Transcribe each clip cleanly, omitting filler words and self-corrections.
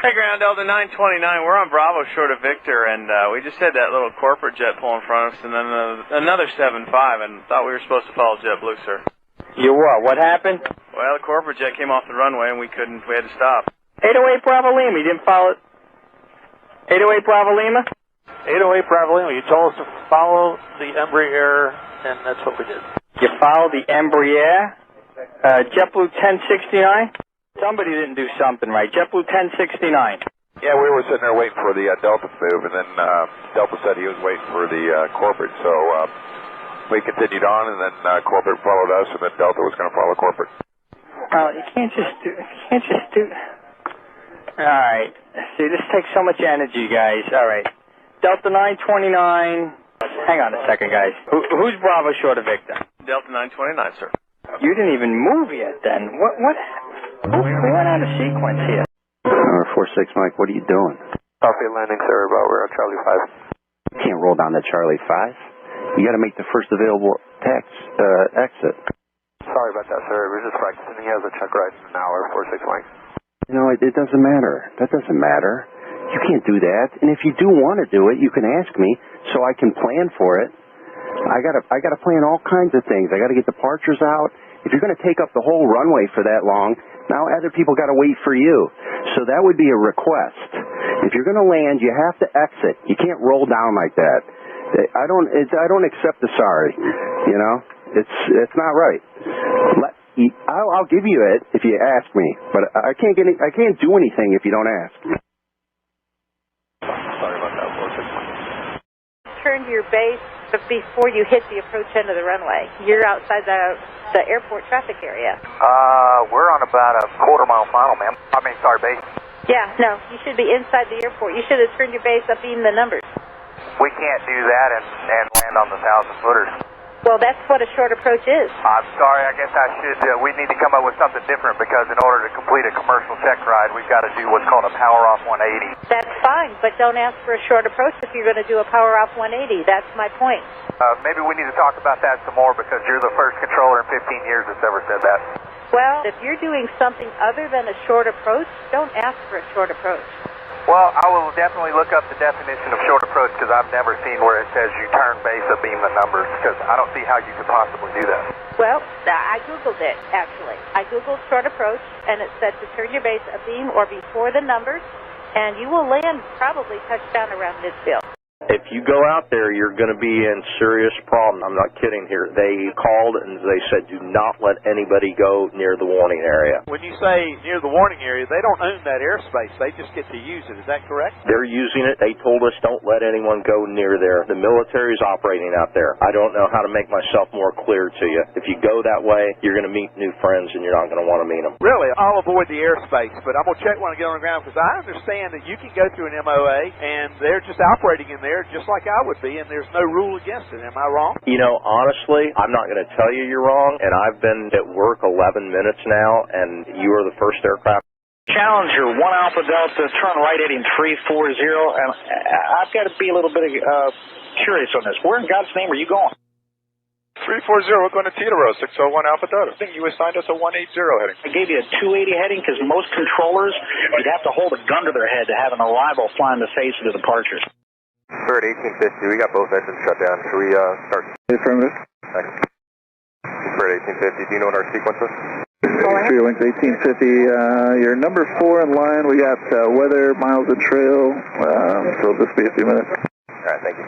Hey, Ground Delta 929, we're on Bravo short of Victor, and we just had that little corporate jet pull in front of us, and then another 7-5, and thought we were supposed to follow JetBlue, sir. You what? What happened? Well, the corporate jet came off the runway, and we had to stop. 808 Bravo Lima, you didn't follow it? 808 Bravo Lima? 808 Bravo Lima, you told us to follow the Embraer, and that's what we did. You followed the Embraer? JetBlue 1069? Somebody didn't do something right. JetBlue 1069. Yeah, we were sitting there waiting for the Delta to move, and then Delta said he was waiting for the corporate, so we continued on, and then corporate followed us, and then Delta was going to follow corporate. Oh, you can't just do. All right. See, this takes so much energy, guys. All right. Delta 929. Hang on a second, guys. Who's Bravo short of Victor? Delta 929, sir. You didn't even move yet, then. What? We went out of sequence here. 46 Mike, what are you doing? Copy landing, sir, about we're on Charlie 5. You can't roll down to Charlie 5. You got to make the first available exit. Sorry about that, sir. We're just practicing. He has a check ride in an hour, 46 Mike. You know, it doesn't matter. That doesn't matter. You can't do that. And if you do want to do it, you can ask me so I can plan for it. I gotta plan all kinds of things. I got to get departures out. If you're going to take up the whole runway for that long, now other people got to wait for you. So that would be a request. If you're going to land, you have to exit. You can't roll down like that. I don't accept the sorry. You know, it's not right. I'll give you it if you ask me, but I can't do anything if you don't ask. Sorry about that, 46. Turn to your base before you hit the approach end of the runway. You're outside the airport traffic area. We're on about a quarter-mile final, ma'am. Base. Yeah, no, you should be inside the airport. You should have turned your base up even the numbers. We can't do that and land on the 1,000-footers. Well, that's what a short approach is. I'm sorry, I guess we need to come up with something different because in order to complete a commercial check ride, we've got to do what's called a power-off 180. That's fine, but don't ask for a short approach if you're going to do a power-off 180. That's my point. Maybe we need to talk about that some more because you're the first controller in 15 years that's ever said that. Well, if you're doing something other than a short approach, don't ask for a short approach. Well, I will definitely look up the definition of short approach because I've never seen where it says you turn base a beam the numbers because I don't see how you could possibly do that. Well, I Googled it, actually. I Googled short approach, and it said to turn your base a beam or before the numbers, and you will land probably touchdown around midfield. If you go out there, you're going to be in serious problem. I'm not kidding here. They called and they said, do not let anybody go near the warning area. When you say near the warning area, they don't own that airspace. They just get to use it. Is that correct? They're using it. They told us don't let anyone go near there. The military is operating out there. I don't know how to make myself more clear to you. If you go that way, you're going to meet new friends and you're not going to want to meet them. Really, I'll avoid the airspace, but I'm going to check when I get on the ground because I understand that you can go through an MOA and they're just operating in there just like I would be, and there's no rule against it. Am I wrong? You know, honestly, I'm not going to tell you you're wrong, and I've been at work 11 minutes now, and you are the first aircraft. Challenger, 1 Alpha Delta, turn right heading 340, and I've got to be a little bit curious on this. Where in God's name are you going? 340, we're going to Teterow, 601 Alpha Delta. I think you assigned us a 180 heading. I gave you a 280 heading because most controllers, you'd have to hold a gun to their head to have an arrival flying the face of the departures. We're at 1850. We got both engines shut down. Should we start? Affirmative. Thanks. We're at 1850. Do you know what our sequence is? 3 Links 1850. You're number 4 in line. We got weather, miles of trail. So this will be a few minutes. All right, thank you.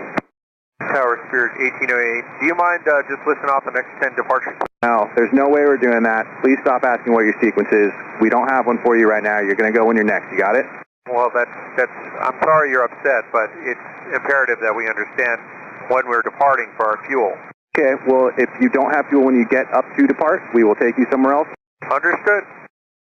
Tower Spirit 1808. Do you mind just listing off the next 10 departures? No, there's no way we're doing that. Please stop asking what your sequence is. We don't have one for you right now. You're going to go when you're next. You got it? Well, I'm sorry you're upset, but it's imperative that we understand when we're departing for our fuel. Okay, well, if you don't have fuel when you get up to depart, we will take you somewhere else. Understood.